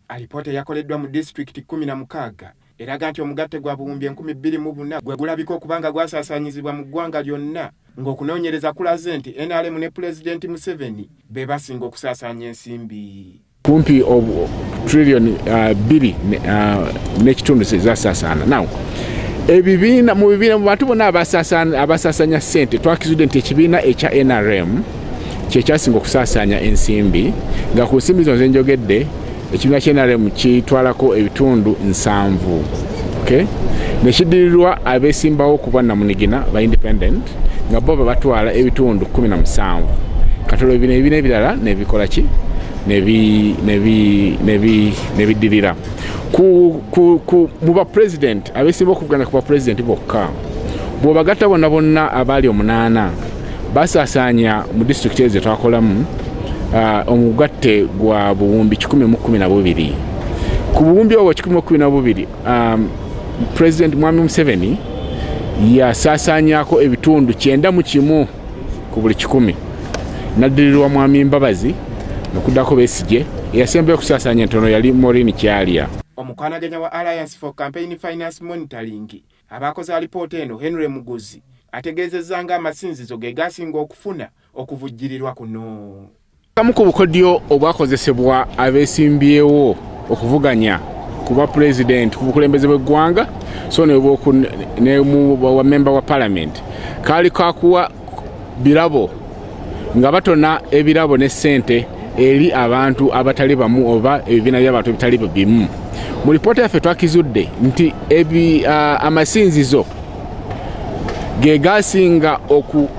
Alipoota yakoleddwa mu district 16 eraga nti omugatte gwa buwumbi 2024 gwe gulabika okubanga gwasaasaanyizibwa mu ggwanga lyonna ng'okunoonyereza kulaze nti NRM ne President Museveni be basinga okusaasaanya ensimbi. Kumpi trillion 2 n'ekitundu zazaasaana. Now ebibiina mu bantu bonna abasaasanya ssente twakizudde nti ekibiina ekya NRM kyekyasinga okusaasaanya ensimbi nga ku nsimbi zino ze njogedde ekibiina kya NRM kitwalako ebitundu 7. Okay? Nekiddirirwa abeesimbawo ku bwannamunigina ba independent nga bo batwala ebitundu 17. Katono ebibiina ebirala nebikola ki? Nebiddirira. Mu ba president abeesimba okuvugana ku ba president bokka bw'obagatta bonna abaali 8 basaasaanya mu district ezo twakolamu omugatte gwa buwumbi 112. Ku buwumbi obwo 112 President Mwami Museveni yasaasaanyako ebitundu 9 ku buli 100. Naddirirwa Mwami Mbabazi nokuddako Besigye eyasembayo okusaasaanya entono yali Maureen Kyalya. Omukwanaganya wa Alliance for Campaign Finance Monitoring abakoze alipoota eno Henry Muguzi ategeezezza nga amasinzizo ge gasinga okufuna okuvujjirirwa kuno. Kamu ku bukodyo obwakozesebwa abeesimbyewo okuvuganya kuba president ku bukulembeze bw'eggwanga so ne mu member wa parliament kaali kakuwa birabo nga batona ebirabo ne ssente eri abantu abatali bamu oba ebibiina by'abantu ebitali bimu. Mu lipoota yaffe twakizudde nti amasinzizo ge gasinga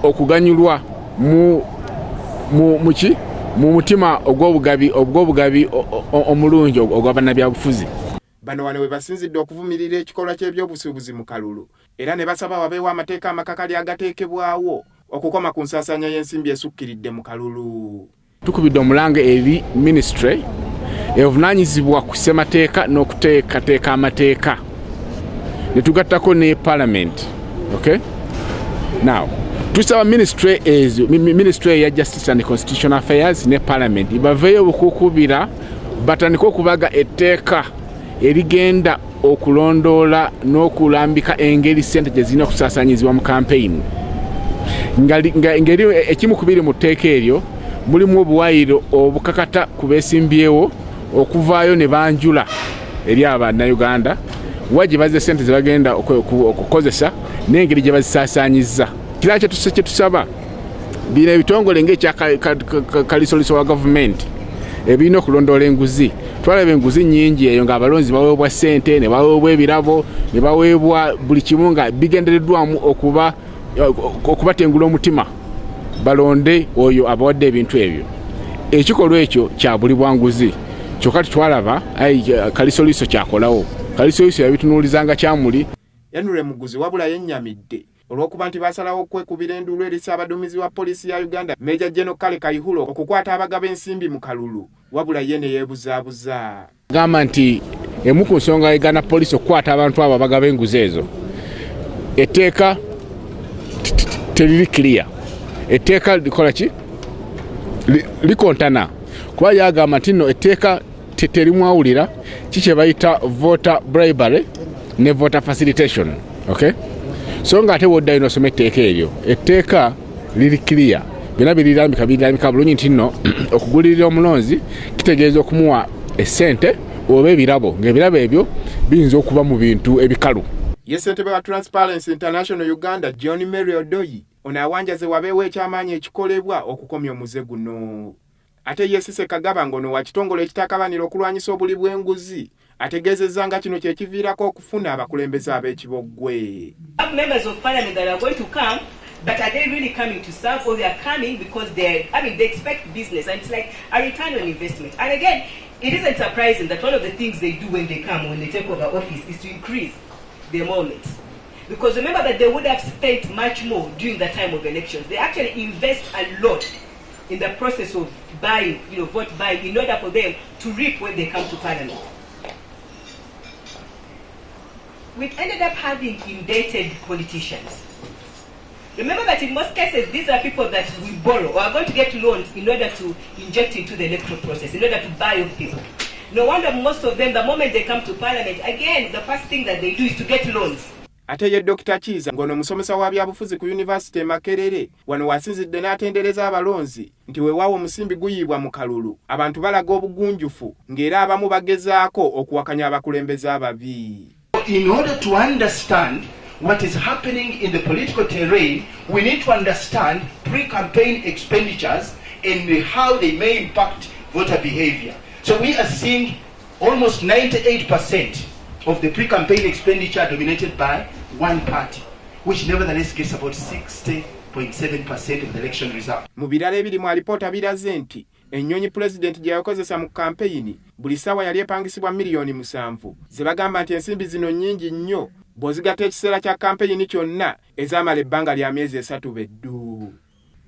okuganyulwa mu mutima ogw'obugabi omulungi ogw'abannabyabufuzi. Bano wano we basinzidde okuvumirira ekikolwa ky'ebyobusuubuzi mu kalulu era ne basaba wabeewo amateeka amakakali agateekebwawo okukoma ku nsaasaanya y'ensimbi esukkiridde mu kalulu. Tukubidde omulanga eri ministry evunaanyizibwa ku ssemateeka n'okuteekateeka amateeka ne tugattako ne parliament. Okay? Now tusaba ministry ya Justice and Constitutional Affairs ne parliament baveeyo okukubira batandika okubaga etteeka erigenda okulondoola n'okulambika engeri ssente gye zirina okusaasaanyizibwa mu campaign. Ngeri ekimu ku biri mu tteeka eryo mulimu obuwayiro obukakata ku beesimbyewo okuvaayo ne banjula eri Abannayuganda wagye bazze ssente ze bagenda okukozesa n'engeri gye bazisaasaanyizza. Kira kye tusaba bino ebitongole ng'ekya kalisoliso wa gavumenti ebirina okulondoola enguzi. Twalaba enguzi nnyingi eyo ng'abalonzi baweebwa ssente ne baweebwa ebirabo ne baweebwa buli kimu nga bigendereddwamu okubatengula omutima balonde oyo abawadde ebintu ebyo. Ekikolwa ekyo kya buli bwanguzi kyokka tetwalaba kalisoliso kyakolawo. Kalisoliso yabitunuulizanga kyamuli. Henry Muguzi wabula yennyamidde olw'okuba nti basalawo okwekubira enduulu eri ssaabaduumizi wa poliisi ya Uganda Major General Kale Kayihura okukwata abagaba ensimbi mu kalulu wabula ye ne yeebuzaabuza. Gamba nti emu ku nsonga egana poliisi okukwata abantu abo abagaba enguzi ezo etteeka teriri clear. Etteeka likola ki? Likontana. Kuba yagamba nti nno etteeka terimwawulira kikye bayita voter bribery ne voter facilitation. Okay? So nga ate woddayo n'osoma etteeka eryo etteeka liri clear byonna birirambika bulungi nti nno okugulirira omulonzi kitegeeza okumuwa essente oba ebirabo ng'ebirabo ebyo biyinza okuba mu bintu ebikalu. Ye ssentebe wa Transparency International Uganda John Mary Odoyi ono awanjaze wabeewo ekyamaanyi ekikolebwa okukomya omuze guno. Ate ye Cissy Kagaba ngono wa kitongole ekitakabanira okulwanyisa obuli bw'enguzi ategeezezza nga kino kye kiviirako okufuna abakulembeze ab'ekiboggwe. Members of parliament that are going to come, but are they really coming to serve, or they are coming because they expect business, and it's like a return on investment. And again, it isn't surprising that one of the things they do when they take over office, is to increase their emoluments. Because remember that they would have spent much more during the time of elections. They actually invest a lot in the process of buying, vote buying, in order for them to reap when they come to parliament. We've ended up having indebted politicians. Remember that in most cases, these are people that we borrow or are going to get loans in order to inject into the electoral process, in order to buy off people. No wonder most of them, the moment they come to parliament, again, the first thing that they do is to get loans. Ate ye Dr. Kiza ngono musomesa wa byabufuzi ku University Makerere wano wasinzidde n'atendereza abalonzi nti weewaawo omusimbi guyibwa mu kalulu abantu balaga obugunjufu ng'era abamu bagezaako okuwakanya abakulembeze ababi. In order to understand what is happening in the political terrain, we need to understand pre-campaign expenditures and how they may impact voter behavior. So we are seeing almost 98% of the pre-campaign expenditure dominated by one party, which nevertheless gets about 60.7% of the election result. Mu birala ebiri mu alipoota biraze nti ennyonyi President gye yakozesa mu kampeyini buli ssaawa yali epangisibwa miliyoni 7 ze bagamba nti ensimbi zino nnyingi nnyo bw'ozigatta ekiseera kya kampeyini kyonna ezaamala ebbanga lya myezi 3 beddu.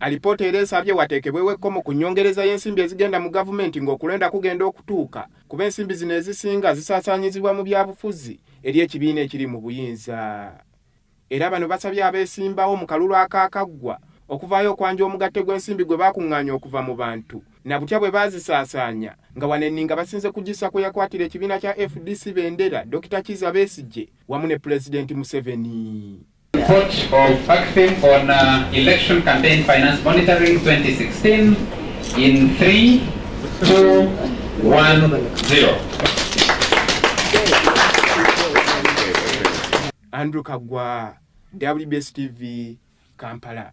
Alipoota era esabye wateekebwewo ekkomo ku nnyongereza y'ensimbi ezigenda mu gavumenti ng'okulonda kugenda okutuuka kuba ensimbi zino ezisinga zisaasaanyizibwa mu byabufuzi eri ekibiina ekiri mu buyinza. Era bano basabye abeesimbawo mu kalulu akaakaggwa okuvaayo okwanja omugatte gw'ensimbi gwe baakuŋŋaanya okuva mu bantu na butya bwe baazisaasaanya nga wanenninga basinze kugisa kwe yakwatira ekibiina kya FDC bendera Dr. Kiza Besigye wamu ne President Museveni. Report of FACFIM on election campaign finance monitoring 2016 in 3, 2, 1, 0. Andrew Kagwa, WBS TV, Kampala.